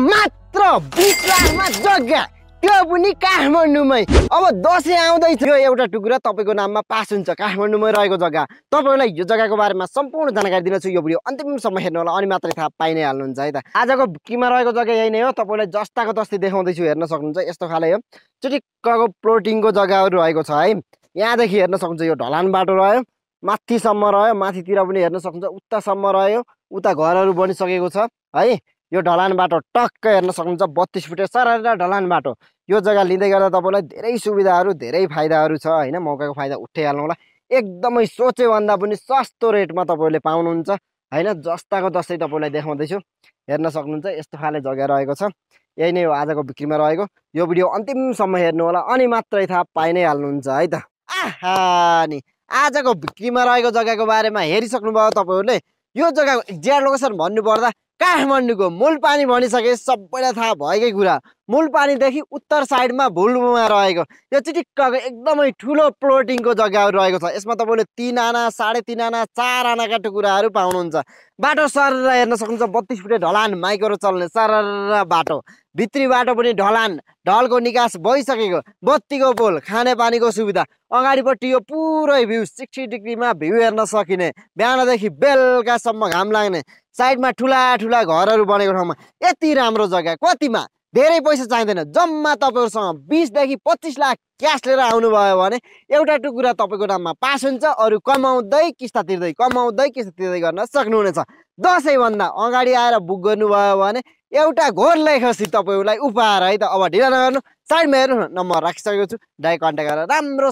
मात्र 20 लाखमा जग्गा, त्यो पनि काठमाडौँमै। अब दसैँ आउँदैछ, यो एउटा टुक्रा तपाईको नाममा पास हुन्छ काठमाडौँमै रहेको जग्गा। तपाईलाई यो जग्गाको बारेमा सम्पूर्ण जानकारी दिनेछु। यो भिडियो अन्तिमसम्म हेर्नु होला, अनि मात्रै थाहा पाइ नै हाल्नुहुन्छ है त। आजको भिक्कीमा रहेको जग्गा यही नै हो। तपाईलाई जस्ताको तस्तै देखाउँदैछु, हेर्न सक्नुहुन्छ। यस्तो खाले हो, चुटिक्कको प्लोटिङको जग्गाहरू रहेको छ है। यहाँदेखि हेर्न सक्नुहुन्छ यो ढलान बाटो रह्यो, माथिसम्म रह्यो, माथितिर पनि हेर्न सक्नुहुन्छ, उतासम्म रह्यो, उता घरहरू बनिसकेको छ है। यो ढलान बाटो टक्क हेर्न सक्नुहुन्छ, 32 फुटे सरर ढलान बाटो। यो जग्गा लिँदै गर्दा तपाईलाई धेरै सुविधाहरू, धेरै फाइदाहरू छ हैन। मौकाको फाइदा उठाइहाल्नु होला। एकदमै सोचे भन्दा पनि सस्तो रेटमा तपाईले पाउनुहुन्छ हैन। जस्ताको तस्तै तपाईलाई देखाउँदैछु, हेर्न सक्नुहुन्छ। यस्तो खाले जग्गा रहेको छ। यही नै हो आजको बिक्रीमा रहेको। यो भिडियो अन्तिमसम्म हेर्नु होला, अनि मात्रै थाहा पाइ नै हाल्नुहुन्छ है त। आहा नि आजको बिक्रीमा रहेको जग्गाको बारेमा हेरिसक्नुभयो तपाईहरुले। यो जग्गाको एक्ज्याक्ट लोकेसन भन्नुपर्दा काठमाडौँको मूलपानी भनिसके सबैलाई थाहा भएकै कुरा। मूलपानीदेखि उत्तर साइडमा भुलबुमा रहेको यो चिटिक्कको एकदमै ठुलो प्लोटिङको जग्गाहरू रहेको छ। यसमा तपाईले 3 आना, 3.5 आना, 4 आनाका टुकुराहरू पाउनुहुन्छ। बाटो सरर हेर्न सक्नुहुन्छ, 32 फुटे ढलान, माइक्रो चल्ने सरर बाटो। भित्री बाटो पनि ढलान, ढलको निकास भइसकेको, बत्तीको पोल, खाने पानीको सुविधा। अगाडिपट्टि यो पुरै भ्यू 60 डिग्रीमा भ्यू हेर्न सकिने, बिहानदेखि बेलुकासम्म घाम लाग्ने। साइडमा ठुला ठुला घरहरू बनेको ठाउँमा यति राम्रो जग्गा कतिमा? धेरै पैसा चाहिँदैन। जम्मा तपाईहरुसँग 20 देखि 25 लाख क्यास लिएर आउनुभयो भने एउटा टुकुरा तपाईको नाममा पास हुन्छ। अरु कमाउँदै किस्ता तिर्दै गर्न सक्नुहुनेछ। दसैँ भन्दा अगाडि आएर बुक गर्नुभयो भने एउटा घोरलै खसी तपाईहरुलाई उपहार है त। अब ढिला नगर्नु, साइडमा हेर्नु, नम्बर राखिसकेको छु, डाइरेक्ट कन्ट्याक्ट गरेर राम्रो